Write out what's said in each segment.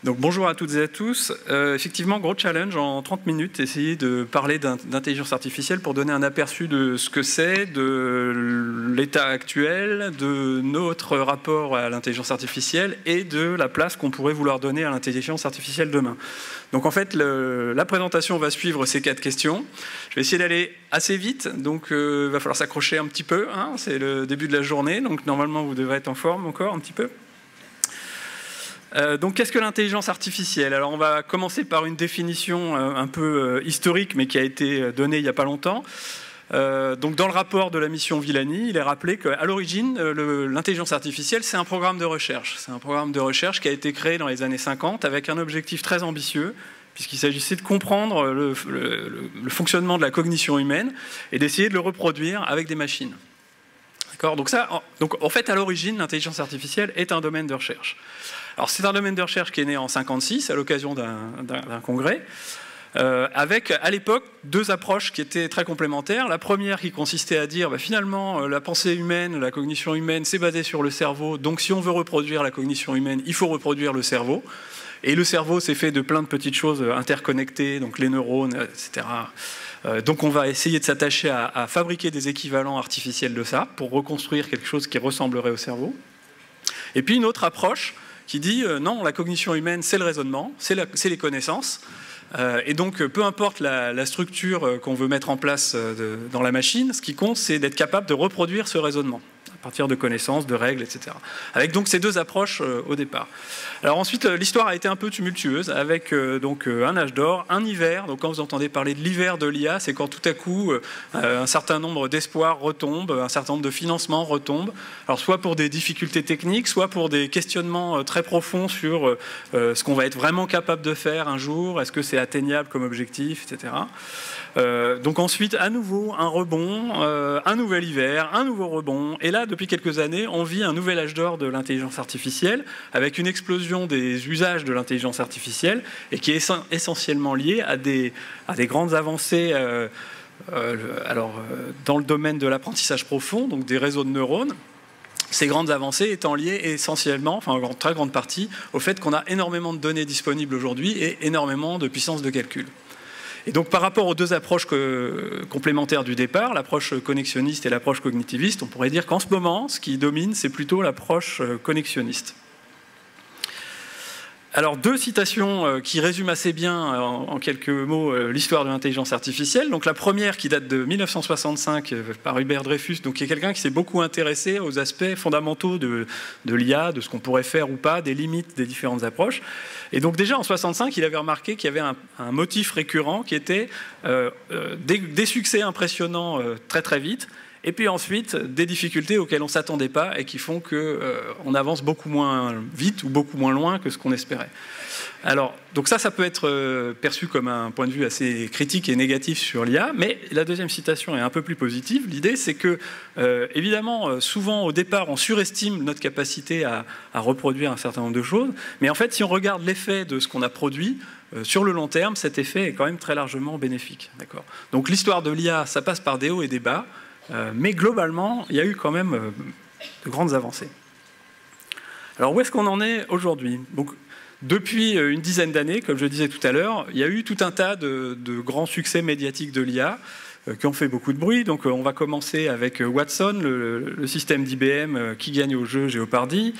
Donc bonjour à toutes et à tous. Effectivement, gros challenge en 30 minutes, essayer de parler d'intelligence artificielle pour donner un aperçu de ce que c'est, de l'état actuel, de notre rapport à l'intelligence artificielle et de la place qu'on pourrait vouloir donner à l'intelligence artificielle demain. Donc en fait, la présentation va suivre ces 4 questions. Je vais essayer d'aller assez vite, donc il va falloir s'accrocher un petit peu, hein, c'est le début de la journée, donc normalement vous devrez être en forme encore un petit peu. Donc qu'est-ce que l'intelligence artificielle? Alors on va commencer par une définition un peu historique, mais qui a été donnée il n'y a pas longtemps. Donc dans le rapport de la mission Villani, il est rappelé qu'à l'origine, l'intelligence artificielle, c'est un programme de recherche. C'est un programme de recherche qui a été créé dans les années 50 avec un objectif très ambitieux, puisqu'il s'agissait de comprendre le fonctionnement de la cognition humaine et d'essayer de le reproduire avec des machines. Donc en fait, à l'origine, l'intelligence artificielle est un domaine de recherche. Alors c'est un domaine de recherche qui est né en 1956 à l'occasion d'un congrès, avec à l'époque 2 approches qui étaient très complémentaires. La première qui consistait à dire finalement la pensée humaine, la cognition humaine, c'est basé sur le cerveau, donc si on veut reproduire la cognition humaine, il faut reproduire le cerveau. Et le cerveau, c'est fait de plein de petites choses interconnectées, donc les neurones, etc. Donc on va essayer de s'attacher à fabriquer des équivalents artificiels de ça pour reconstruire quelque chose qui ressemblerait au cerveau. Et puis une autre approche qui dit non, la cognition humaine, c'est le raisonnement, c'est les connaissances. Et donc peu importe la structure qu'on veut mettre en place dans la machine, ce qui compte, c'est d'être capable de reproduire ce raisonnement à partir de connaissances, de règles, etc. Avec donc ces 2 approches au départ. Alors ensuite, l'histoire a été un peu tumultueuse, avec donc un âge d'or, un hiver. Donc quand vous entendez parler de l'hiver de l'IA, c'est quand tout à coup un certain nombre d'espoirs retombent, un certain nombre de financements retombent. Alors soit pour des difficultés techniques, soit pour des questionnements très profonds sur ce qu'on va être vraiment capable de faire un jour, est-ce que c'est atteignable comme objectif, etc. Donc ensuite, à nouveau, un rebond, un nouvel hiver, un nouveau rebond. Et là, depuis quelques années, on vit un nouvel âge d'or de l'intelligence artificielle, avec une explosion des usages de l'intelligence artificielle, et qui est essentiellement liée à des grandes avancées dans le domaine de l'apprentissage profond, donc des réseaux de neurones. Ces grandes avancées étant liées essentiellement, enfin en très grande partie, au fait qu'on a énormément de données disponibles aujourd'hui et énormément de puissance de calcul. Et donc par rapport aux 2 approches complémentaires du départ, l'approche connexionniste et l'approche cognitiviste, on pourrait dire qu'en ce moment, ce qui domine, c'est plutôt l'approche connexionniste. Alors 2 citations qui résument assez bien en quelques mots l'histoire de l'intelligence artificielle. Donc la première qui date de 1965 par Hubert Dreyfus, donc qui est quelqu'un qui s'est beaucoup intéressé aux aspects fondamentaux de l'IA, de ce qu'on pourrait faire ou pas, des limites des différentes approches. Et donc déjà en 65, il avait remarqué qu'il y avait un motif récurrent qui était des succès impressionnants très très vite, et puis ensuite des difficultés auxquelles on ne s'attendait pas et qui font qu'on avance beaucoup moins vite ou beaucoup moins loin que ce qu'on espérait. Alors, donc ça peut être perçu comme un point de vue assez critique et négatif sur l'IA, mais la deuxième citation est un peu plus positive. L'idée, c'est que, évidemment, souvent au départ, on surestime notre capacité à reproduire un certain nombre de choses, mais en fait, si on regarde l'effet de ce qu'on a produit, sur le long terme, cet effet est quand même très largement bénéfique. Donc l'histoire de l'IA, ça passe par des hauts et des bas, mais globalement, il y a eu quand même de grandes avancées. Alors où est-ce qu'on en est aujourd'hui? Donc, depuis une dizaine d'années, comme je disais tout à l'heure, il y a eu tout un tas de grands succès médiatiques de l'IA qui ont fait beaucoup de bruit. Donc on va commencer avec Watson, le système d'IBM qui gagne au jeu Jeopardy.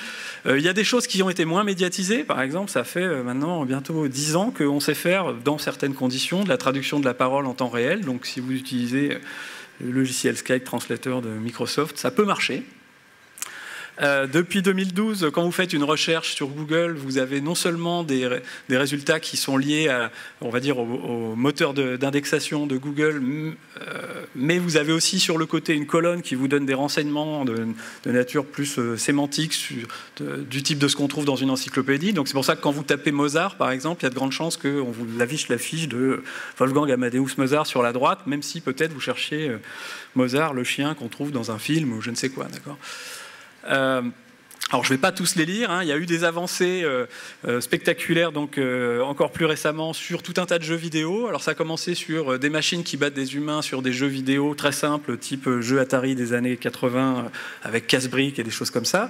Il y a des choses qui ont été moins médiatisées. Par exemple, ça fait maintenant bientôt 10 ans qu'on sait faire, dans certaines conditions, de la traduction de la parole en temps réel. Donc si vous utilisez le logiciel Skype Translator de Microsoft, ça peut marcher. Depuis 2012, quand vous faites une recherche sur Google, vous avez non seulement des résultats qui sont liés à, on va dire, au moteur d'indexation de Google, mais vous avez aussi sur le côté une colonne qui vous donne des renseignements de nature plus sémantique du type de ce qu'on trouve dans une encyclopédie. Donc c'est pour ça que quand vous tapez Mozart, par exemple, il y a de grandes chances qu'on vous affiche la fiche de Wolfgang Amadeus Mozart sur la droite, même si peut-être vous cherchez Mozart, le chien qu'on trouve dans un film ou je ne sais quoi, d'accord ? Alors Alors je ne vais pas tous les lire, hein. Il y a eu des avancées spectaculaires donc, encore plus récemment sur tout un tas de jeux vidéo. Alors ça a commencé sur des machines qui battent des humains sur des jeux vidéo très simples, type jeux Atari des années 80 avec casse-briques et des choses comme ça.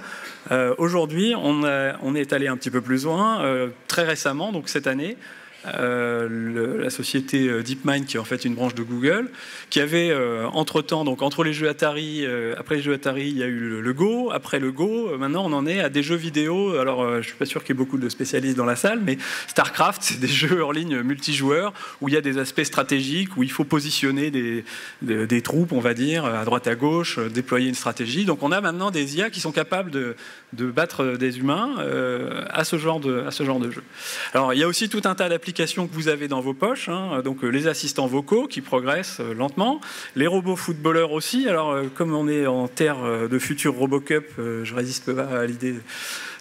Aujourd'hui, on est allé un petit peu plus loin, très récemment, donc cette année. La société DeepMind, qui est en fait une branche de Google, qui avait entre-temps, donc entre les jeux Atari, après les jeux Atari, il y a eu le Go, après le Go, maintenant on en est à des jeux vidéo, alors je ne suis pas sûr qu'il y ait beaucoup de spécialistes dans la salle, mais StarCraft, c'est des jeux en ligne multijoueurs, où il y a des aspects stratégiques, où il faut positionner des troupes, on va dire, à droite à gauche, déployer une stratégie. Donc on a maintenant des IA qui sont capables de battre des humains à ce genre de jeu. Alors il y a aussi tout un tas d'applications que vous avez dans vos poches, hein, donc les assistants vocaux qui progressent lentement, les robots footballeurs aussi. Alors comme on est en terre de futur Robocup, je résiste pas à l'idée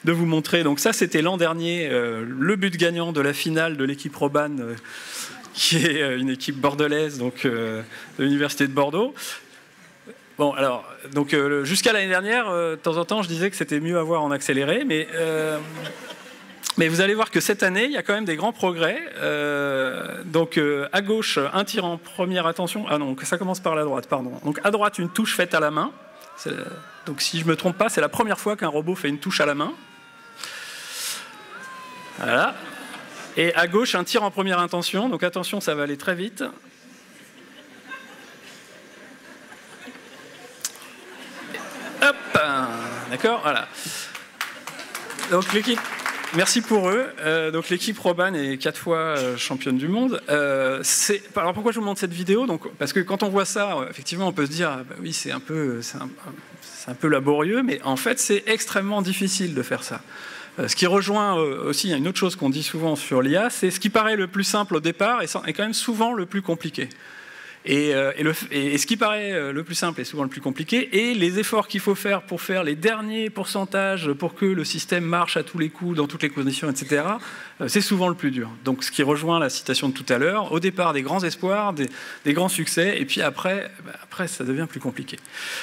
de vous montrer. Donc ça, c'était l'an dernier le but gagnant de la finale de l'équipe Roban, qui est une équipe bordelaise, donc de l'université de Bordeaux. Bon, alors, donc jusqu'à l'année dernière, de temps en temps, je disais que c'était mieux à voir en accéléré, mais vous allez voir que cette année, il y a quand même des grands progrès. Donc à gauche, un tir en première attention. Ah non, ça commence par la droite, pardon. Donc à droite, une touche faite à la main. Donc si je ne me trompe pas, c'est la première fois qu'un robot fait une touche à la main. Voilà. Et à gauche, un tir en première intention. Donc attention, ça va aller très vite. Hop, d'accord, voilà. Donc l'équipe... Merci pour eux. Donc l'équipe Roban est 4 fois championne du monde. Alors pourquoi je vous montre cette vidéo? Donc, parce que quand on voit ça, effectivement, on peut se dire, bah oui, c'est un peu laborieux, mais en fait, c'est extrêmement difficile de faire ça. Ce qui rejoint aussi une autre chose qu'on dit souvent sur l'IA, c'est ce qui paraît le plus simple au départ est quand même souvent le plus compliqué. Et ce qui paraît le plus simple est souvent le plus compliqué, et les efforts qu'il faut faire pour faire les derniers pourcentages pour que le système marche à tous les coups, dans toutes les conditions, etc., c'est souvent le plus dur. Donc ce qui rejoint la citation de tout à l'heure, au départ des grands espoirs, des grands succès, et puis après ça devient plus compliqué.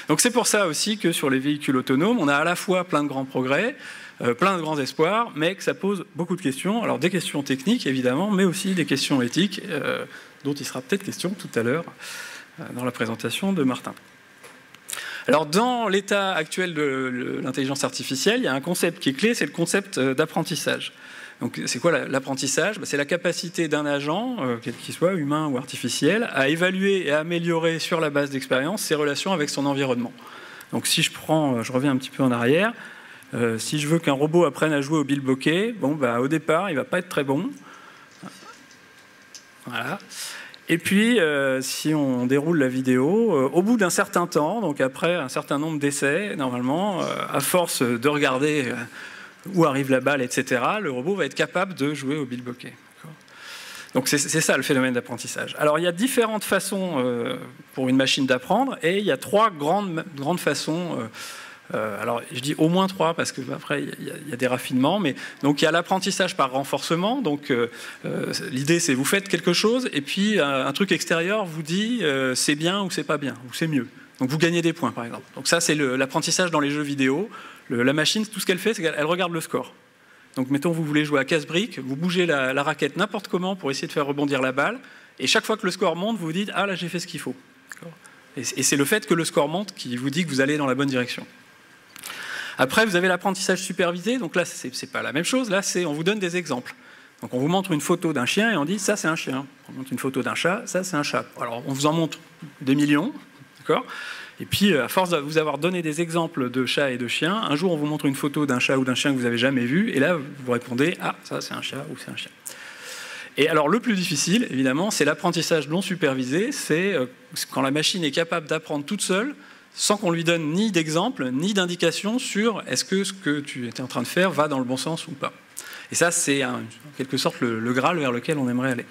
Donc c'est pour ça aussi que sur les véhicules autonomes, on a à la fois plein de grands progrès, plein de grands espoirs, mais que ça pose beaucoup de questions. Alors des questions techniques évidemment, mais aussi des questions éthiques, dont il sera peut-être question tout à l'heure dans la présentation de Martin. Alors dans l'état actuel de l'intelligence artificielle, il y a un concept qui est clé, c'est le concept d'apprentissage. Donc c'est quoi l'apprentissage? C'est la capacité d'un agent, quel qu'il soit, humain ou artificiel, à évaluer et à améliorer sur la base d'expérience ses relations avec son environnement. Donc si je reviens un petit peu en arrière, si je veux qu'un robot apprenne à jouer au bilboquet, au départ, il ne va pas être très bon. Voilà. Et puis, si on déroule la vidéo, au bout d'un certain temps, donc après un certain nombre d'essais, normalement, à force de regarder où arrive la balle, etc., le robot va être capable de jouer au bilboquet. Donc c'est ça le phénomène d'apprentissage. Alors il y a différentes façons pour une machine d'apprendre, et il y a 3 grandes façons. Alors je dis au moins 3 parce qu'après il y a des raffinements, mais donc il y a l'apprentissage par renforcement. Donc l'idée c'est vous faites quelque chose et puis un truc extérieur vous dit c'est bien ou c'est pas bien ou c'est mieux. Donc vous gagnez des points par exemple. Donc ça c'est l'apprentissage dans les jeux vidéo. La machine, tout ce qu'elle fait, c'est qu'elle regarde le score. Donc mettons vous voulez jouer à casse-brique, vous bougez la raquette n'importe comment pour essayer de faire rebondir la balle, et chaque fois que le score monte, vous vous dites ah là j'ai fait ce qu'il faut. Et c'est le fait que le score monte qui vous dit que vous allez dans la bonne direction. Après, vous avez l'apprentissage supervisé. Donc là, c'est pas la même chose. Là, on vous donne des exemples. Donc on vous montre une photo d'un chien et on dit ça, c'est un chien. On montre une photo d'un chat, ça, c'est un chat. Alors on vous en montre des millions, d'accord ? Et puis, à force de vous avoir donné des exemples de chats et de chiens, un jour, on vous montre une photo d'un chat ou d'un chien que vous n'avez jamais vu, et là, vous répondez ah, ça, c'est un chat ou c'est un chien. Et alors, le plus difficile, évidemment, c'est l'apprentissage non supervisé. C'est quand la machine est capable d'apprendre toute seule, sans qu'on lui donne ni d'exemple, ni d'indication sur est-ce que ce que tu étais en train de faire va dans le bon sens ou pas. Et ça, c'est en quelque sorte le Graal vers lequel on aimerait aller.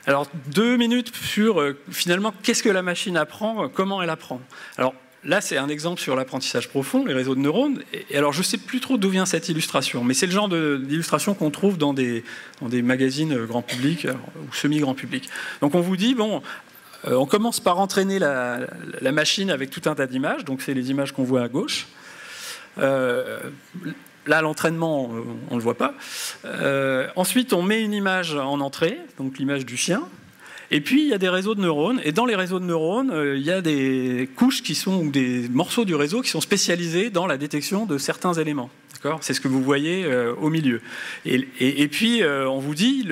Alors, 2 minutes sur, finalement, qu'est-ce que la machine apprend, comment elle apprend. Alors, là, c'est un exemple sur l'apprentissage profond, les réseaux de neurones. Et alors, je ne sais plus trop d'où vient cette illustration, mais c'est le genre d'illustration qu'on trouve dans des magazines grand public ou semi-grand public. Donc, on vous dit, bon... on commence par entraîner la machine avec tout un tas d'images, donc c'est les images qu'on voit à gauche. Là, l'entraînement, on ne le voit pas. Ensuite, on met une image en entrée, donc l'image du chien. Et puis, il y a des réseaux de neurones. Et dans les réseaux de neurones, il y a des couches ou des morceaux du réseau qui sont spécialisés dans la détection de certains éléments. C'est ce que vous voyez au milieu. Et puis, on vous dit,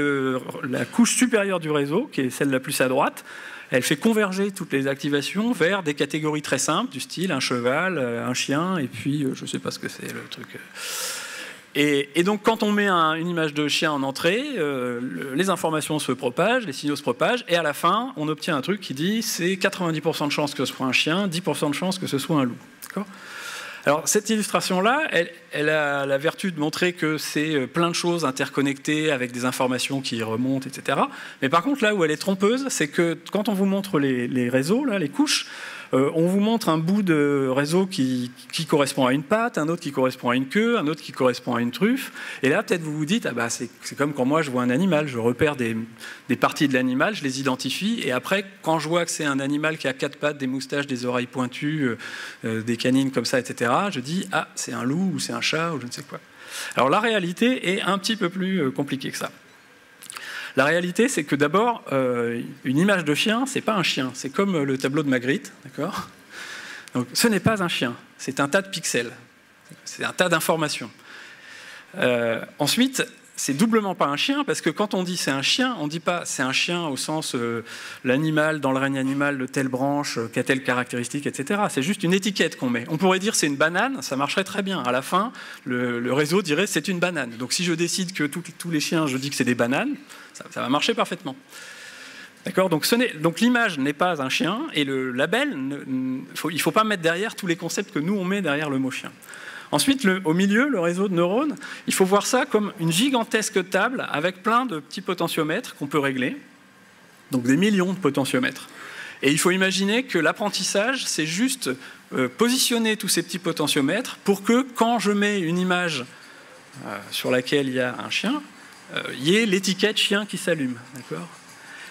la couche supérieure du réseau, qui est celle la plus à droite, elle fait converger toutes les activations vers des catégories très simples, du style un cheval, un chien, et puis, je ne sais pas ce que c'est, le truc... Et donc, quand on met une image de chien en entrée, les informations se propagent, les signaux se propagent, et à la fin, on obtient un truc qui dit c'est 90% de chance que ce soit un chien, 10% de chance que ce soit un loup. Alors, cette illustration-là, elle a la vertu de montrer que c'est plein de choses interconnectées avec des informations qui remontent, etc. Mais par contre, là où elle est trompeuse, c'est que quand on vous montre les réseaux, là, les couches, on vous montre un bout de réseau qui correspond à une patte, un autre qui correspond à une queue, un autre qui correspond à une truffe. Et là, peut-être vous vous dites, ah bah, c'est comme quand moi je vois un animal, je repère des parties de l'animal, je les identifie, et après, quand je vois que c'est un animal qui a 4 pattes, des moustaches, des oreilles pointues, des canines comme ça, etc., je dis, ah, c'est un loup, ou c'est un chat, ou je ne sais quoi. Alors la réalité est un petit peu plus compliquée que ça. La réalité, c'est que d'abord, une image de chien, c'est pas un chien. C'est comme le tableau de Magritte, d'accord ? Donc, ce n'est pas un chien. C'est un tas de pixels. C'est un tas d'informations. Ensuite, c'est doublement pas un chien, parce que quand on dit c'est un chien, on ne dit pas c'est un chien au sens l'animal, dans le règne animal, de telle branche, qui a telle caractéristique, etc. C'est juste une étiquette qu'on met. On pourrait dire c'est une banane, ça marcherait très bien. À la fin, le réseau dirait c'est une banane. Donc si je décide que tous les chiens, je dis que c'est des bananes, ça va marcher parfaitement. D'accord ? Donc l'image n'est pas un chien, et le label, il ne faut pas mettre derrière tous les concepts que nous on met derrière le mot chien. Ensuite, au milieu, le réseau de neurones, il faut voir ça comme une gigantesque table avec plein de petits potentiomètres qu'on peut régler, donc des millions de potentiomètres. Et il faut imaginer que l'apprentissage, c'est juste positionner tous ces petits potentiomètres pour que, quand je mets une image sur laquelle il y a un chien, il y ait l'étiquette chien qui s'allume. D'accord ?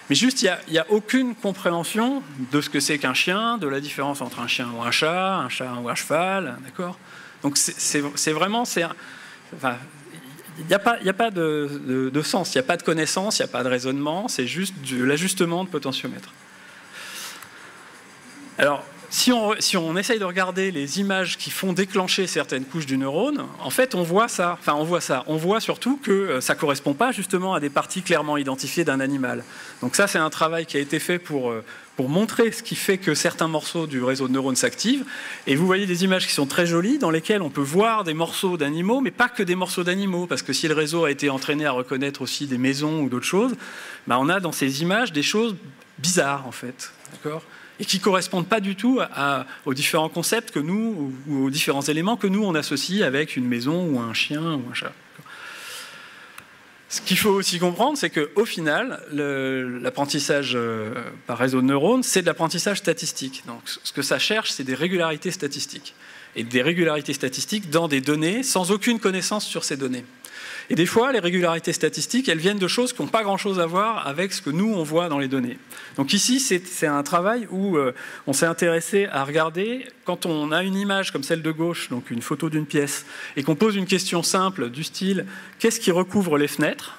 Mais juste, il n'y a aucune compréhension de ce que c'est qu'un chien, de la différence entre un chien ou un chat ou un cheval, d'accord ? Donc c'est vraiment... Enfin, il n'y a pas de sens, il n'y a pas de connaissance, il n'y a pas de raisonnement, c'est juste de l'ajustement de potentiomètre. Alors, si on essaye de regarder les images qui font déclencher certaines couches du neurone, en fait, on voit ça. Enfin, on voit surtout que ça ne correspond pas justement à des parties clairement identifiées d'un animal. Donc ça, c'est un travail qui a été fait pour montrer ce qui fait que certains morceaux du réseau de neurones s'activent. Et vous voyez des images qui sont très jolies, dans lesquelles on peut voir des morceaux d'animaux, mais pas que des morceaux d'animaux, parce que si le réseau a été entraîné à reconnaître aussi des maisons ou d'autres choses, bah on a dans ces images des choses bizarres, en fait. D'accord ? Et qui ne correspondent pas du tout aux différents concepts que nous, ou aux différents éléments que nous, on associe avec une maison, ou un chien, ou un chat. Ce qu'il faut aussi comprendre, c'est qu'au final, l'apprentissage par réseau de neurones, c'est de l'apprentissage statistique. Donc, ce que ça cherche, c'est des régularités statistiques. Et des régularités statistiques dans des données, sans aucune connaissance sur ces données. Et des fois, les régularités statistiques, elles viennent de choses qui n'ont pas grand-chose à voir avec ce que nous, on voit dans les données. Donc ici, c'est un travail où on s'est intéressé à regarder, quand on a une image comme celle de gauche, donc une photo d'une pièce, et qu'on pose une question simple du style « Qu'est-ce qui recouvre les fenêtres ?»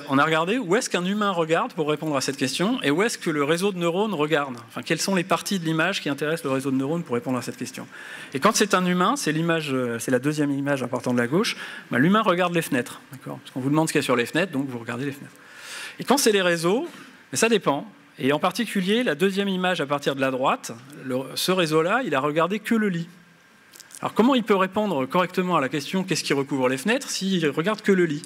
On a regardé où est-ce qu'un humain regarde pour répondre à cette question, et où est-ce que le réseau de neurones regarde. Enfin, quelles sont les parties de l'image qui intéressent le réseau de neurones pour répondre à cette question. Et quand c'est un humain, c'est la deuxième image en partant de la gauche, ben, l'humain regarde les fenêtres. D'accord ? Parce qu'on vous demande ce qu'il y a sur les fenêtres, donc vous regardez les fenêtres. Et quand c'est les réseaux, ben, ça dépend. Et en particulier, la deuxième image à partir de la droite, ce réseau-là, il a regardé que le lit. Alors comment il peut répondre correctement à la question « Qu'est-ce qui recouvre les fenêtres ?» s'il regarde que le lit ?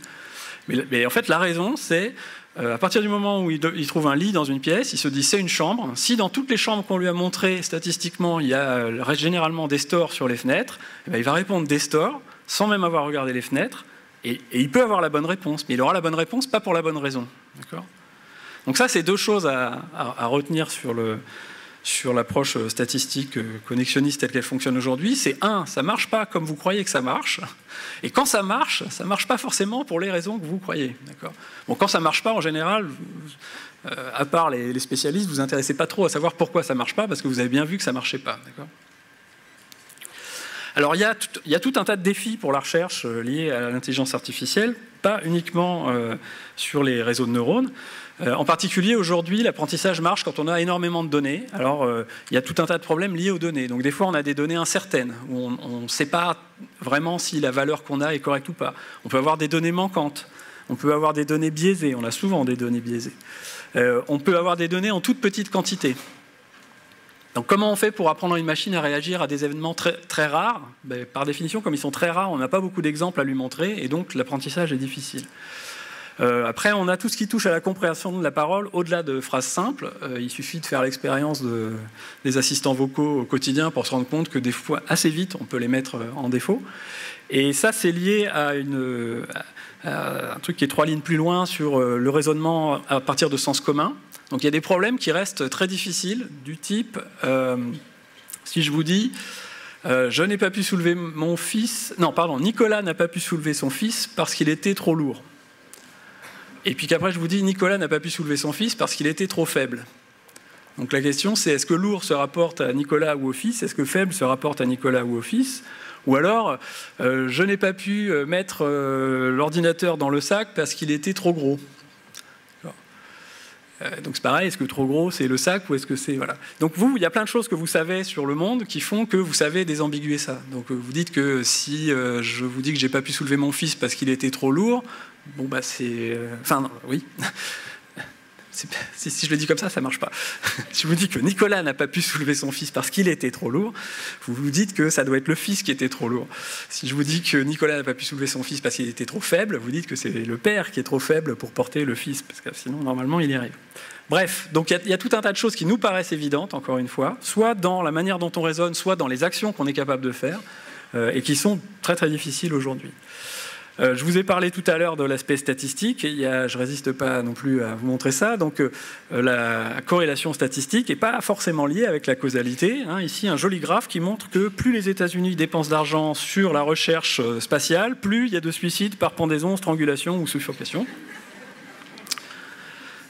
Mais en fait, la raison, c'est à partir du moment où il trouve un lit dans une pièce, il se dit c'est une chambre. Si dans toutes les chambres qu'on lui a montrées, statistiquement, il y a généralement des stores sur les fenêtres, eh bien, il va répondre des stores sans même avoir regardé les fenêtres. Et il peut avoir la bonne réponse, mais il aura la bonne réponse pas pour la bonne raison. D'accord ? Donc ça, c'est deux choses à retenir sur l'approche statistique connexionniste telle qu'elle fonctionne aujourd'hui. C'est ça ne marche pas comme vous croyez que ça marche. Et quand ça marche pas forcément pour les raisons que vous croyez. D'accord ? Bon, quand ça ne marche pas, en général, à part les spécialistes, vous ne vous intéressez pas trop à savoir pourquoi ça ne marche pas, parce que vous avez bien vu que ça ne marchait pas. D'accord ? Alors il y a tout un tas de défis pour la recherche liés à l'intelligence artificielle, pas uniquement sur les réseaux de neurones. En particulier, aujourd'hui, l'apprentissage marche quand on a énormément de données. Alors, il y a tout un tas de problèmes liés aux données. Donc, des fois, on a des données incertaines, où on ne sait pas vraiment si la valeur qu'on a est correcte ou pas. On peut avoir des données manquantes. On peut avoir des données biaisées. On a souvent des données biaisées. On peut avoir des données en toute petite quantité. Donc, comment on fait pour apprendre à une machine à réagir à des événements très, très rares? Par définition, comme ils sont très rares, on n'a pas beaucoup d'exemples à lui montrer, et donc l'apprentissage est difficile. Après, on a tout ce qui touche à la compréhension de la parole, au-delà de phrases simples. Il suffit de faire l'expérience des assistants vocaux au quotidien pour se rendre compte que des fois, assez vite, on peut les mettre en défaut. Et ça, c'est lié à un truc qui est 3 lignes plus loin sur le raisonnement à partir de sens commun. Donc il y a des problèmes qui restent très difficiles, du type, si je vous dis, je n'ai pas pu soulever mon fils... Non, pardon, Nicolas n'a pas pu soulever son fils parce qu'il était trop lourd. Et puis qu'après, je vous dis, Nicolas n'a pas pu soulever son fils parce qu'il était trop faible. Donc la question, c'est est-ce que lourd se rapporte à Nicolas ou au fils? Est-ce que faible se rapporte à Nicolas ou au fils? Ou alors, je n'ai pas pu mettre l'ordinateur dans le sac parce qu'il était trop gros. Donc c'est pareil, est-ce que trop gros c'est le sac ou est-ce que c'est... Voilà. Donc vous, il y a plein de choses que vous savez sur le monde qui font que vous savez désambiguer ça. Donc vous dites que si je vous dis que j'ai pas pu soulever mon fils parce qu'il était trop lourd, bon bah c'est... Enfin, oui. Si je le dis comme ça marche pas. Si je vous dis que Nicolas n'a pas pu soulever son fils parce qu'il était trop lourd, vous vous dites que ça doit être le fils qui était trop lourd. Si je vous dis que Nicolas n'a pas pu soulever son fils parce qu'il était trop faible, vous dites que c'est le père qui est trop faible pour porter le fils, parce que sinon, normalement, il y arrive. Bref, donc il y a tout un tas de choses qui nous paraissent évidentes, encore une fois, soit dans la manière dont on raisonne, soit dans les actions qu'on est capable de faire, et qui sont très très difficiles aujourd'hui. Je vous ai parlé tout à l'heure de l'aspect statistique, et je ne résiste pas non plus à vous montrer ça. Donc la corrélation statistique n'est pas forcément liée avec la causalité. Ici, un joli graphe qui montre que plus les États-Unis dépensent d'argent sur la recherche spatiale, plus il y a de suicides par pendaison, strangulation ou suffocation.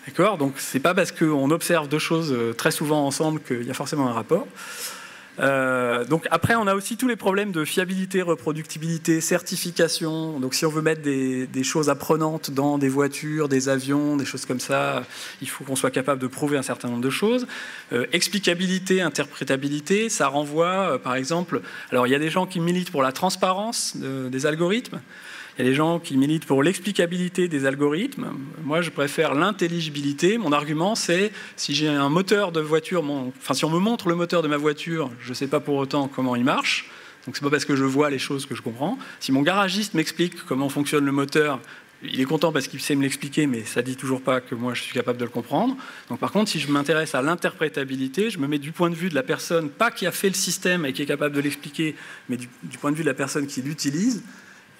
D'accord ? Donc ce n'est pas parce qu'on observe deux choses très souvent ensemble qu'il y a forcément un rapport. Donc après, on a aussi tous les problèmes de fiabilité, reproductibilité, certification. Donc si on veut mettre des choses apprenantes dans des voitures, des avions, des choses comme ça, il faut qu'on soit capable de prouver un certain nombre de choses. Explicabilité, interprétabilité, ça renvoie, par exemple... Alors il y a des gens qui militent pour la transparence des algorithmes. Il y a des gens qui militent pour l'explicabilité des algorithmes. Moi, je préfère l'intelligibilité. Mon argument, c'est si j'ai un moteur de voiture, si on me montre le moteur de ma voiture, je ne sais pas pour autant comment il marche. Donc, ce n'est pas parce que je vois les choses que je comprends. Si mon garagiste m'explique comment fonctionne le moteur, il est content parce qu'il sait me l'expliquer, mais ça ne dit toujours pas que moi, je suis capable de le comprendre. Donc, par contre, si je m'intéresse à l'interprétabilité, je me mets du point de vue de la personne, pas qui a fait le système et qui est capable de l'expliquer, mais du point de vue de la personne qui l'utilise.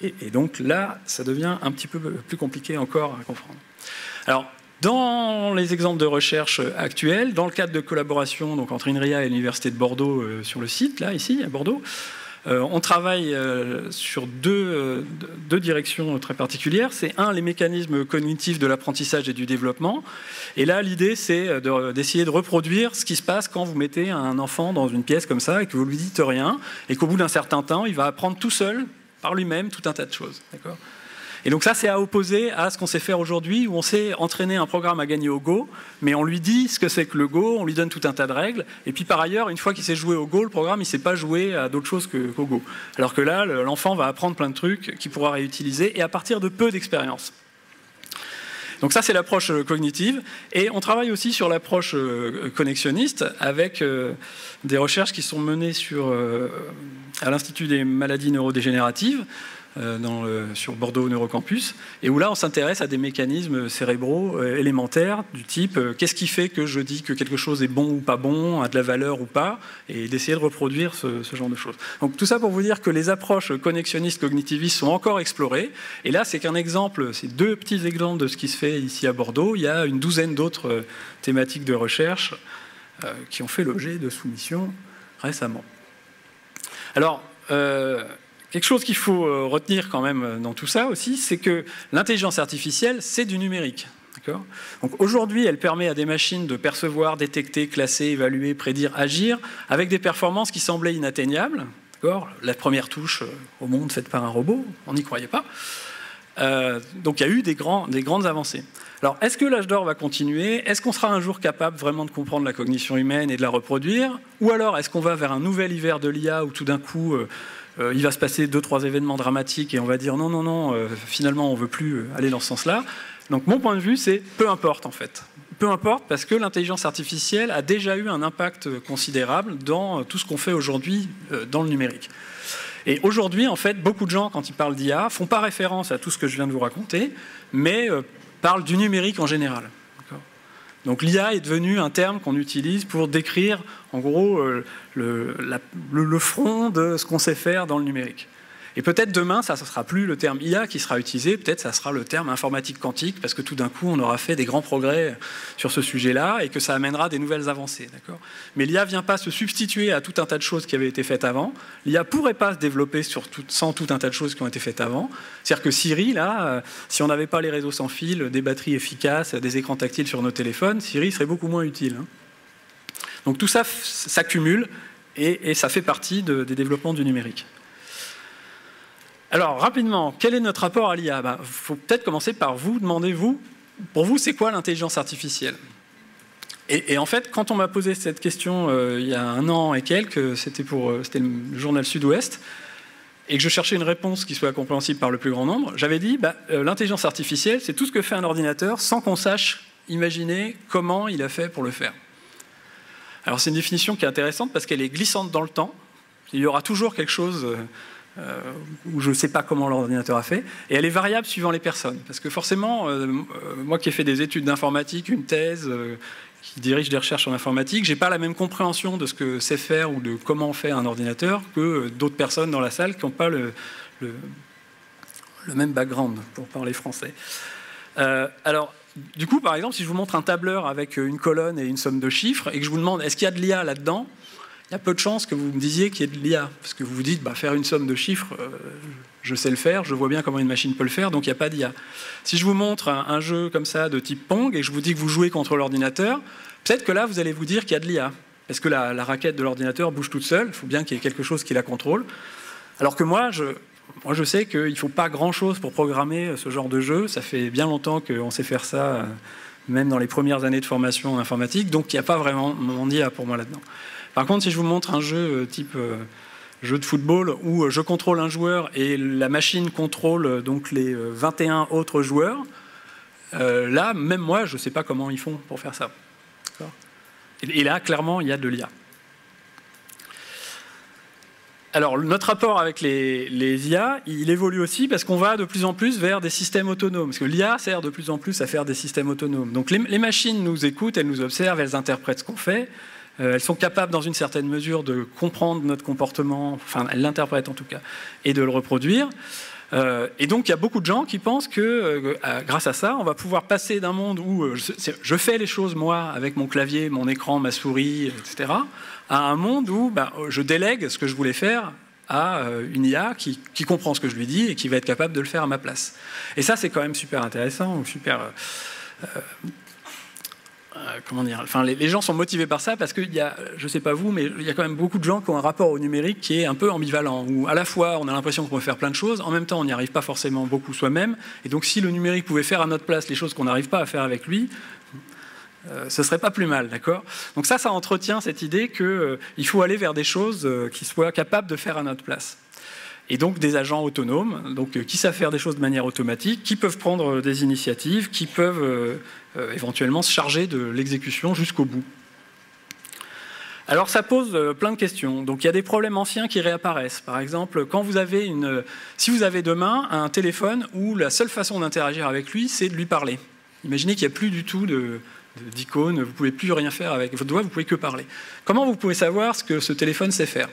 Et donc là, ça devient un petit peu plus compliqué encore à comprendre. Alors, dans les exemples de recherche actuels, dans le cadre de collaboration donc, entre INRIA et l'Université de Bordeaux sur le site, là, ici, à Bordeaux, on travaille sur deux directions très particulières. C'est les mécanismes cognitifs de l'apprentissage et du développement. Et là, l'idée, c'est d'essayer de reproduire ce qui se passe quand vous mettez un enfant dans une pièce comme ça et que vous lui dites rien, et qu'au bout d'un certain temps, il va apprendre tout seul, par lui-même, tout un tas de choses. D'accord ? Et donc ça, c'est à opposer à ce qu'on sait faire aujourd'hui, où on sait entraîner un programme à gagner au Go, mais on lui dit ce que c'est que le Go, on lui donne tout un tas de règles, et puis par ailleurs, une fois qu'il sait jouer au Go, le programme, il ne sait pas jouer à d'autres choses qu'au Go. Alors que là, l'enfant va apprendre plein de trucs qu'il pourra réutiliser, et à partir de peu d'expérience. Donc ça, c'est l'approche cognitive. Et on travaille aussi sur l'approche connexionniste avec des recherches qui sont menées à l'Institut des maladies neurodégénératives, sur Bordeaux Neurocampus, et où là, on s'intéresse à des mécanismes cérébraux élémentaires du type qu'est-ce qui fait que je dis que quelque chose est bon ou pas bon, a de la valeur ou pas, et d'essayer de reproduire ce genre de choses. Donc tout ça pour vous dire que les approches connexionnistes, cognitivistes sont encore explorées, et là, c'est qu'un exemple, c'est deux petits exemples de ce qui se fait ici à Bordeaux. Il y a une douzaine d'autres thématiques de recherche qui ont fait l'objet de soumissions récemment. Alors, quelque chose qu'il faut retenir quand même dans tout ça aussi, c'est que l'intelligence artificielle, c'est du numérique. Donc aujourd'hui, elle permet à des machines de percevoir, détecter, classer, évaluer, prédire, agir, avec des performances qui semblaient inatteignables. d'accord. La première touche au monde faite par un robot, on n'y croyait pas. Donc il y a eu des grandes avancées. Alors, est-ce que l'âge d'or va continuer? Est-ce qu'on sera un jour capable vraiment de comprendre la cognition humaine et de la reproduire? Ou alors, est-ce qu'on va vers un nouvel hiver de l'IA où tout d'un coup, il va se passer 2-3 événements dramatiques et on va dire non, finalement, on ne veut plus aller dans ce sens-là? Donc, mon point de vue, c'est peu importe, en fait. Peu importe, parce que l'intelligence artificielle a déjà eu un impact considérable dans tout ce qu'on fait aujourd'hui dans le numérique. Et aujourd'hui, en fait, beaucoup de gens, quand ils parlent d'IA, ne font pas référence à tout ce que je viens de vous raconter, mais parlent du numérique en général. Donc l'IA est devenu un terme qu'on utilise pour décrire, en gros, le front de ce qu'on sait faire dans le numérique. Et peut-être demain, ça ne sera plus le terme IA qui sera utilisé, peut-être ça sera le terme informatique quantique, parce que tout d'un coup, on aura fait des grands progrès sur ce sujet-là et que ça amènera des nouvelles avancées. Mais l'IA ne vient pas se substituer à tout un tas de choses qui avaient été faites avant. L'IA ne pourrait pas se développer sans tout un tas de choses qui ont été faites avant. C'est-à-dire que Siri, là, si on n'avait pas les réseaux sans fil, des batteries efficaces, des écrans tactiles sur nos téléphones, Siri serait beaucoup moins utile. Donc tout ça s'accumule et ça fait partie des développements du numérique. Alors, rapidement, quel est notre rapport à l'IA? Il faut peut-être commencer par vous demander, pour vous, c'est quoi l'intelligence artificielle? Et en fait, quand on m'a posé cette question il y a 1 an et quelques, c'était le journal Sud-Ouest, et que je cherchais une réponse qui soit compréhensible par le plus grand nombre, j'avais dit, l'intelligence artificielle, c'est tout ce que fait un ordinateur sans qu'on sache imaginer comment il a fait pour le faire. Alors, c'est une définition qui est intéressante parce qu'elle est glissante dans le temps. Il y aura toujours quelque chose où je ne sais pas comment l'ordinateur a fait, et elle est variable suivant les personnes. Parce que forcément, moi qui ai fait des études d'informatique, une thèse, qui dirige des recherches en informatique, je n'ai pas la même compréhension de ce que c'est faire ou de comment on fait un ordinateur que d'autres personnes dans la salle qui n'ont pas le même background, pour parler français. Alors, du coup, par exemple, si je vous montre un tableur avec une colonne et une somme de chiffres, et que je vous demande, est-ce qu'il y a de l'IA là-dedans? Il y a peu de chances que vous me disiez qu'il y ait de l'IA, parce que vous vous dites, faire une somme de chiffres, je sais le faire, je vois bien comment une machine peut le faire, donc il n'y a pas d'IA. Si je vous montre un jeu comme ça de type Pong, et que je vous dis que vous jouez contre l'ordinateur, peut-être que là, vous allez vous dire qu'il y a de l'IA, parce que la raquette de l'ordinateur bouge toute seule, il faut bien qu'il y ait quelque chose qui la contrôle. Alors que moi, je sais qu'il ne faut pas grand-chose pour programmer ce genre de jeu, ça fait bien longtemps qu'on sait faire ça, même dans les premières années de formation en informatique, donc il n'y a pas vraiment d'IA pour moi là-dedans. Par contre, si je vous montre un jeu type jeu de football où je contrôle un joueur et la machine contrôle donc les 21 autres joueurs, là, même moi, je ne sais pas comment ils font pour faire ça. Et là, clairement, il y a de l'IA. Alors, notre rapport avec les IA, il évolue aussi parce qu'on va de plus en plus vers des systèmes autonomes. Parce que l'IA sert de plus en plus à faire des systèmes autonomes. Donc, les machines nous écoutent, elles nous observent, elles interprètent ce qu'on fait. Elles sont capables, dans une certaine mesure, de comprendre notre comportement, enfin, elles l'interprètent en tout cas, et de le reproduire. Et donc, il y a beaucoup de gens qui pensent que, grâce à ça, on va pouvoir passer d'un monde où je fais les choses, moi, avec mon clavier, mon écran, ma souris, etc., à un monde où je délègue ce que je voulais faire à une IA qui comprend ce que je lui dis et qui va être capable de le faire à ma place. Et ça, c'est quand même super intéressant, ou super... comment dire, enfin, les gens sont motivés par ça parce qu'il y a, je ne sais pas vous, mais il y a quand même beaucoup de gens qui ont un rapport au numérique qui est un peu ambivalent, où à la fois on a l'impression qu'on peut faire plein de choses, en même temps on n'y arrive pas forcément beaucoup soi-même, et donc si le numérique pouvait faire à notre place les choses qu'on n'arrive pas à faire avec lui, ce serait pas plus mal, d'accord? Donc ça entretient cette idée qu'il faut aller vers des choses qui soient capables de faire à notre place. Et donc des agents autonomes, donc, qui savent faire des choses de manière automatique, qui peuvent prendre des initiatives, qui peuvent éventuellement se charger de l'exécution jusqu'au bout. Alors ça pose plein de questions. Donc il y a des problèmes anciens qui réapparaissent. Par exemple, si vous avez demain un téléphone où la seule façon d'interagir avec lui, c'est de lui parler. Imaginez qu'il n'y a plus du tout d'icônes, vous ne pouvez plus rien faire avec votre doigt, vous ne pouvez que parler. Comment vous pouvez savoir ce que ce téléphone sait faire ?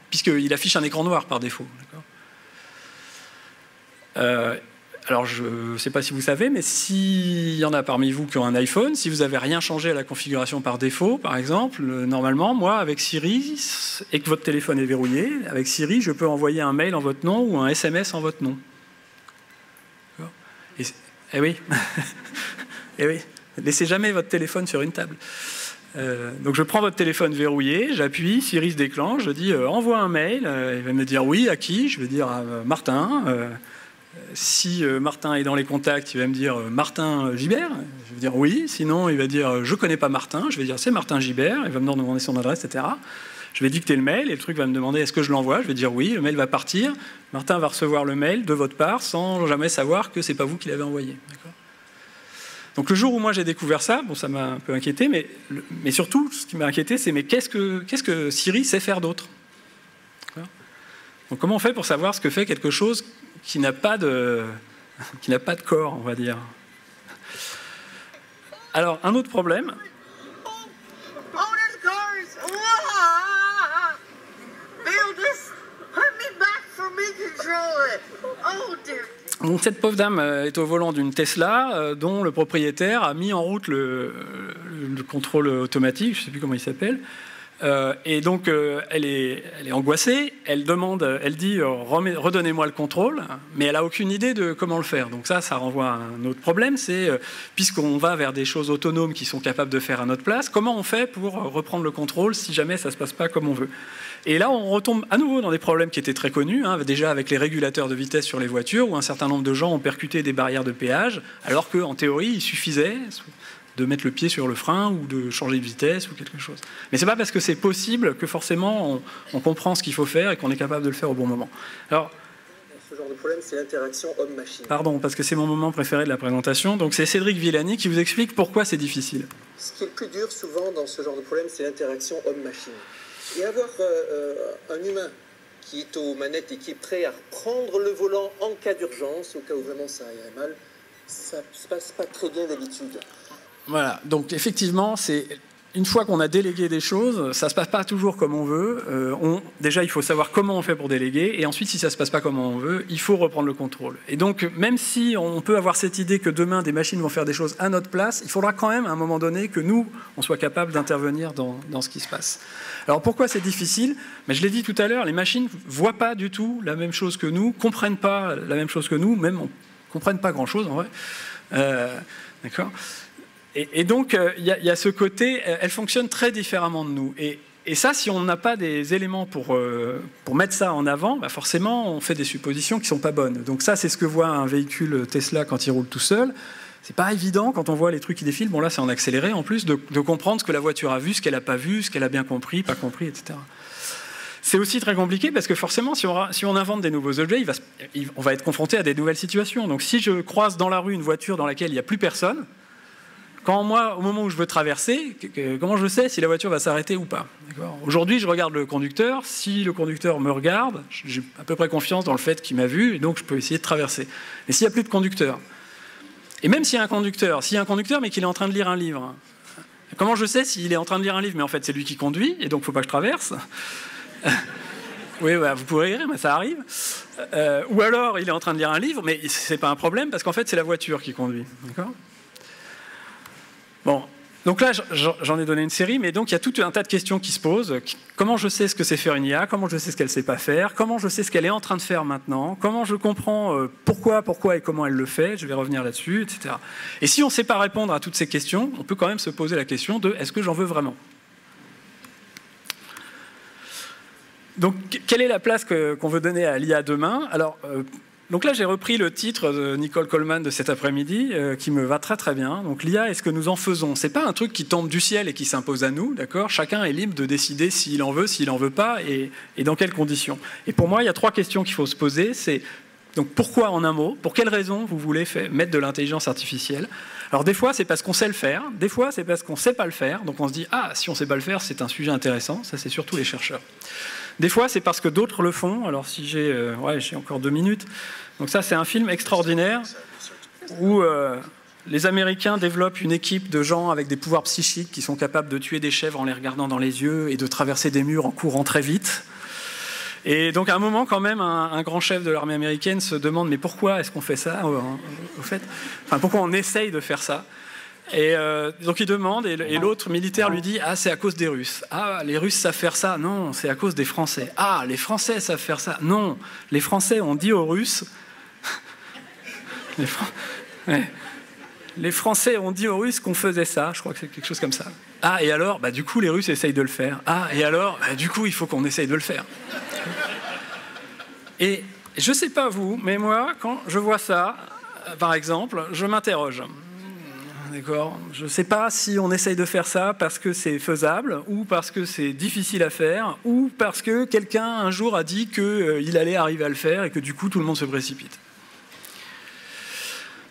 Puisqu'il affiche un écran noir par défaut. Alors, je ne sais pas si vous savez, mais s'il y en a parmi vous qui ont un iPhone, si vous n'avez rien changé à la configuration par défaut, par exemple, normalement, moi, avec Siri, et que votre téléphone est verrouillé, avec Siri, je peux envoyer un mail en votre nom ou un SMS en votre nom. Eh oui. Eh oui. Laissez jamais votre téléphone sur une table. Donc je prends votre téléphone verrouillé, j'appuie, Siri se déclenche, je dis envoie un mail, il va me dire oui, à qui? Je vais dire à Martin. Si Martin est dans les contacts, il va me dire Martin Gibert, je vais dire oui, sinon il va dire je connais pas Martin, je vais dire c'est Martin Gibert, il va me demander son adresse, etc. Je vais dicter le mail et le truc va me demander est-ce que je l'envoie, je vais dire oui, le mail va partir, Martin va recevoir le mail de votre part sans jamais savoir que c'est pas vous qui l'avez envoyé. Donc le jour où moi j'ai découvert ça, bon, ça m'a un peu inquiété, mais surtout ce qui m'a inquiété c'est mais qu'est-ce que Siri sait faire d'autre? Donc comment on fait pour savoir ce que fait quelque chose qui n'a pas de corps, on va dire? Alors un autre problème. Donc, cette pauvre dame est au volant d'une Tesla dont le propriétaire a mis en route le contrôle automatique, je ne sais plus comment il s'appelle. Et donc elle est angoissée, elle dit redonnez-moi le contrôle, mais elle n'a aucune idée de comment le faire. Donc ça renvoie à un autre problème, c'est puisqu'on va vers des choses autonomes qui sont capables de faire à notre place, comment on fait pour reprendre le contrôle si jamais ça ne se passe pas comme on veut? Et là on retombe à nouveau dans des problèmes qui étaient très connus, déjà avec les régulateurs de vitesse sur les voitures, où un certain nombre de gens ont percuté des barrières de péage, alors qu'en théorie il suffisait de mettre le pied sur le frein ou de changer de vitesse ou quelque chose. Mais ce n'est pas parce que c'est possible que forcément on comprend ce qu'il faut faire et qu'on est capable de le faire au bon moment. Alors, ce genre de problème, c'est l'interaction homme-machine. Pardon, parce que c'est mon moment préféré de la présentation. Donc c'est Cédric Villani qui vous explique pourquoi c'est difficile. Ce qui est le plus dur souvent dans ce genre de problème, c'est l'interaction homme-machine. Et avoir un humain qui est aux manettes et qui est prêt à reprendre le volant en cas d'urgence, au cas où vraiment ça irait mal, ça ne se passe pas très bien d'habitude. Voilà, donc effectivement, une fois qu'on a délégué des choses, ça ne se passe pas toujours comme on veut. Déjà, il faut savoir comment on fait pour déléguer, et ensuite, si ça ne se passe pas comme on veut, il faut reprendre le contrôle. Et donc, même si on peut avoir cette idée que demain, des machines vont faire des choses à notre place, il faudra quand même, à un moment donné, que nous, on soit capable d'intervenir dans ce qui se passe. Alors, pourquoi c'est difficile? Mais je l'ai dit tout à l'heure, les machines ne voient pas du tout la même chose que nous, ne comprennent pas la même chose que nous, même ne comprennent pas grand-chose, en vrai. D'accord ? Et donc, il y a ce côté, elle fonctionne très différemment de nous. Et ça, si on n'a pas des éléments pour mettre ça en avant, bah forcément, on fait des suppositions qui ne sont pas bonnes. Donc ça, c'est ce que voit un véhicule Tesla quand il roule tout seul. C'est pas évident, quand on voit les trucs qui défilent, bon là, c'est en accéléré en plus, de comprendre ce que la voiture a vu, ce qu'elle n'a pas vu, ce qu'elle a bien compris, pas compris, etc. C'est aussi très compliqué parce que forcément, si on invente des nouveaux objets, on va être confronté à des nouvelles situations. Donc si je croise dans la rue une voiture dans laquelle il n'y a plus personne, quand moi, au moment où je veux traverser, comment je sais si la voiture va s'arrêter ou pas? Aujourd'hui, je regarde le conducteur. Si le conducteur me regarde, j'ai à peu près confiance dans le fait qu'il m'a vu, et donc je peux essayer de traverser. Mais s'il n'y a plus de conducteur, et même s'il y a un conducteur, mais qu'il est en train de lire un livre, comment je sais s'il est en train de lire un livre, mais en fait c'est lui qui conduit, et donc il ne faut pas que je traverse? Oui, bah, vous pourrez rire, mais ça arrive. Ou alors, il est en train de lire un livre, mais ce n'est pas un problème, parce qu'en fait, c'est la voiture qui conduit. D'accord ? Bon, donc là, j'en ai donné une série, mais donc il y a tout un tas de questions qui se posent. Comment je sais ce que c'est faire une IA? Comment je sais ce qu'elle ne sait pas faire? Comment je sais ce qu'elle est en train de faire maintenant? Comment je comprends pourquoi et comment elle le fait? Je vais revenir là-dessus, etc. Et si on ne sait pas répondre à toutes ces questions, on peut quand même se poser la question de est-ce que j'en veux vraiment? Donc, quelle est la place qu'on veut donner à l'IA demain? Alors, donc là, j'ai repris le titre de Nicole Coleman de cet après-midi, qui me va très très bien. Donc l'IA, est-ce que nous en faisons? C'est pas un truc qui tombe du ciel et qui s'impose à nous, d'accord? Chacun est libre de décider s'il en veut, s'il en veut pas, et dans quelles conditions. Et pour moi, il y a 3 questions qu'il faut se poser. C'est donc pourquoi, en un mot, pour quelles raisons vous voulez mettre de l'intelligence artificielle? Alors des fois, c'est parce qu'on sait le faire. Des fois, c'est parce qu'on sait pas le faire. Donc on se dit ah, si on sait pas le faire, c'est un sujet intéressant. Ça, c'est surtout les chercheurs. Des fois, c'est parce que d'autres le font. Alors, si j'ai encore 2 minutes. Donc ça, c'est un film extraordinaire où les Américains développent une équipe de gens avec des pouvoirs psychiques qui sont capables de tuer des chèvres en les regardant dans les yeux et de traverser des murs en courant très vite. Et donc, à un moment, quand même, un grand chef de l'armée américaine se demande « Mais pourquoi est-ce qu'on fait ça, au fait ? Enfin, pourquoi on essaye de faire ça ?» Et donc il demande, et l'autre militaire lui dit « Ah, c'est à cause des Russes. Ah, les Russes savent faire ça. Non, c'est à cause des Français. Ah, les Français savent faire ça. Non, les Français ont dit aux Russes... les Français ont dit aux Russes qu'on faisait ça, je crois que c'est quelque chose comme ça. Ah, et alors, du coup, les Russes essayent de le faire. Ah, et alors, du coup, il faut qu'on essaye de le faire. Et je ne sais pas vous, mais moi, quand je vois ça, par exemple, je m'interroge. D'accord ? Je ne sais pas si on essaye de faire ça parce que c'est faisable, ou parce que c'est difficile à faire, ou parce que quelqu'un un jour a dit qu'il allait arriver à le faire et que du coup tout le monde se précipite.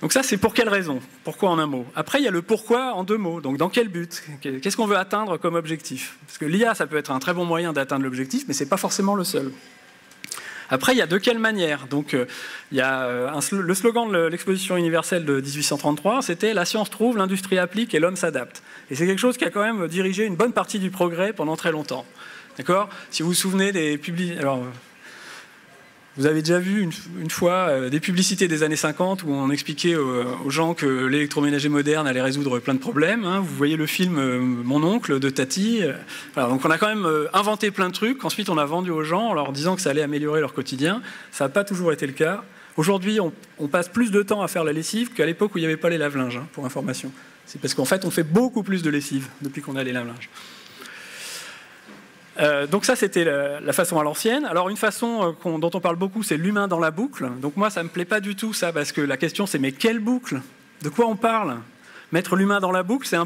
Donc ça, c'est pour quelle raison ? Pourquoi en un mot ? Après, il y a le pourquoi en 2 mots. Donc dans quel but ? Qu'est-ce qu'on veut atteindre comme objectif ? Parce que l'IA, ça peut être un très bon moyen d'atteindre l'objectif, mais ce n'est pas forcément le seul. Après, il y a de quelle manière ? Donc, il y a le slogan de l'exposition universelle de 1833, c'était « La science trouve, l'industrie applique et l'homme s'adapte ». Et c'est quelque chose qui a quand même dirigé une bonne partie du progrès pendant très longtemps. D'accord ? Si vous vous souvenez des publicités... Alors, vous avez déjà vu une fois des publicités des années 50 où on expliquait aux gens que l'électroménager moderne allait résoudre plein de problèmes. Hein. Vous voyez le film Mon oncle de Tati. Voilà, donc on a quand même inventé plein de trucs. Ensuite, on a vendu aux gens en leur disant que ça allait améliorer leur quotidien. Ça n'a pas toujours été le cas. Aujourd'hui, on passe plus de temps à faire la lessive qu'à l'époque où il n'y avait pas les lave-linges, pour information. C'est parce qu'en fait, on fait beaucoup plus de lessive depuis qu'on a les lave-linges. Donc ça, c'était la façon à l'ancienne. Alors une façon dont on parle beaucoup, c'est l'humain dans la boucle. Donc moi, ça ne me plaît pas du tout ça, parce que la question c'est mais quelle boucle ? De quoi on parle ? Mettre l'humain dans la boucle, c'est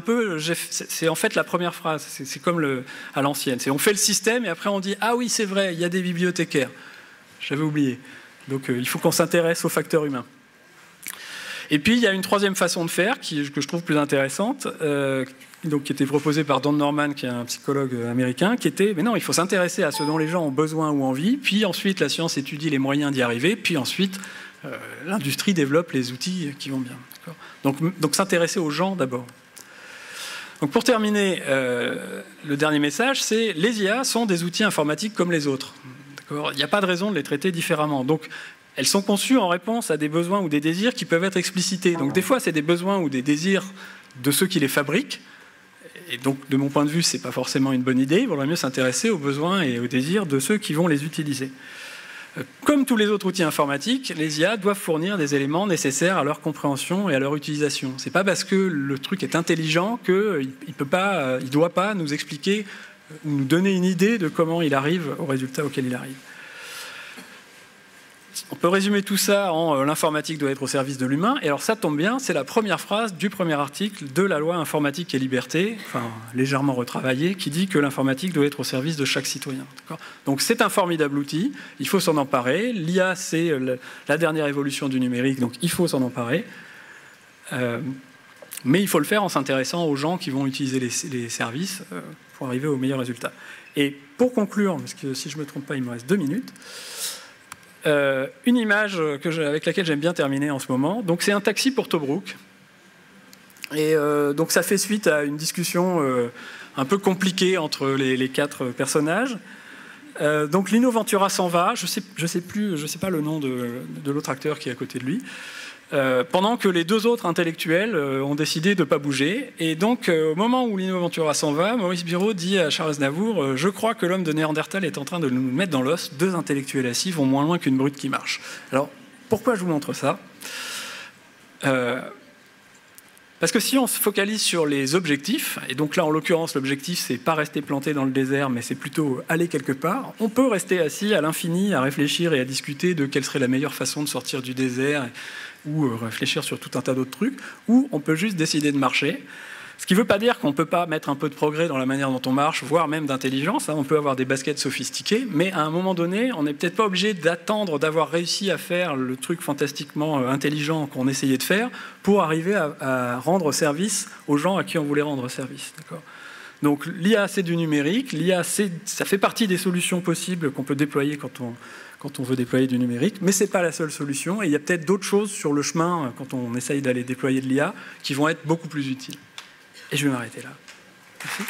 en fait la première phrase. C'est comme à l'ancienne. On fait le système et après on dit ah oui c'est vrai, il y a des bibliothécaires. J'avais oublié. Donc il faut qu'on s'intéresse au facteur humain. Et puis il y a une troisième façon de faire que je trouve plus intéressante. Qui était proposé par Don Norman, qui est un psychologue américain, qui était, mais non, il faut s'intéresser à ce dont les gens ont besoin ou envie, puis ensuite la science étudie les moyens d'y arriver, puis ensuite l'industrie développe les outils qui vont bien. Donc s'intéresser aux gens d'abord. Donc pour terminer, le dernier message, c'est les IA sont des outils informatiques comme les autres. Il n'y a pas de raison de les traiter différemment. Donc elles sont conçues en réponse à des besoins ou des désirs qui peuvent être explicités. Donc des fois, c'est des besoins ou des désirs de ceux qui les fabriquent. Et donc, de mon point de vue, ce n'est pas forcément une bonne idée. Il vaudrait mieux s'intéresser aux besoins et aux désirs de ceux qui vont les utiliser. Comme tous les autres outils informatiques, les IA doivent fournir des éléments nécessaires à leur compréhension et à leur utilisation. Ce n'est pas parce que le truc est intelligent qu'il ne doit pas nous expliquer, nous donner une idée de comment il arrive au résultat auquel il arrive. On peut résumer tout ça en l'informatique doit être au service de l'humain. Et alors ça tombe bien, c'est la première phrase du premier article de la loi informatique et liberté, enfin légèrement retravaillée, qui dit que l'informatique doit être au service de chaque citoyen. Donc c'est un formidable outil, il faut s'en emparer. L'IA, c'est la dernière évolution du numérique, donc il faut s'en emparer. Mais il faut le faire en s'intéressant aux gens qui vont utiliser les services pour arriver au meilleur résultat. Et pour conclure, parce que si je ne me trompe pas, il me reste 2 minutes, une image avec laquelle j'aime bien terminer en ce moment. Donc c'est un taxi pour Tobruk. Et donc ça fait suite à une discussion un peu compliquée entre les 4 personnages. Donc Lino Ventura s'en va. Je sais pas le nom de l'autre acteur qui est à côté de lui. Pendant que les 2 autres intellectuels ont décidé de ne pas bouger. Et donc, au moment où Lino Ventura s'en va, Maurice Biraud dit à Charles Aznavour « Je crois que l'homme de Néandertal est en train de nous mettre dans l'os. 2 intellectuels assis vont moins loin qu'une brute qui marche. » Alors, pourquoi je vous montre ça ? Parce que si on se focalise sur les objectifs, et donc là, en l'occurrence, l'objectif, c'est pas rester planté dans le désert, mais c'est plutôt aller quelque part, on peut rester assis à l'infini à réfléchir et à discuter de quelle serait la meilleure façon de sortir du désert, ou réfléchir sur tout un tas d'autres trucs, ou on peut juste décider de marcher. Ce qui ne veut pas dire qu'on ne peut pas mettre un peu de progrès dans la manière dont on marche, voire même d'intelligence. On peut avoir des baskets sophistiquées, mais à un moment donné, on n'est peut-être pas obligé d'attendre d'avoir réussi à faire le truc fantastiquement intelligent qu'on essayait de faire pour arriver à rendre service aux gens à qui on voulait rendre service. D'accord ? Donc l'IA, c'est du numérique. L'IA, ça fait partie des solutions possibles qu'on peut déployer quand on veut déployer du numérique, mais ce n'est pas la seule solution. Et il y a peut-être d'autres choses sur le chemin, quand on essaye d'aller déployer de l'IA, qui vont être beaucoup plus utiles. Et je vais m'arrêter là. Merci.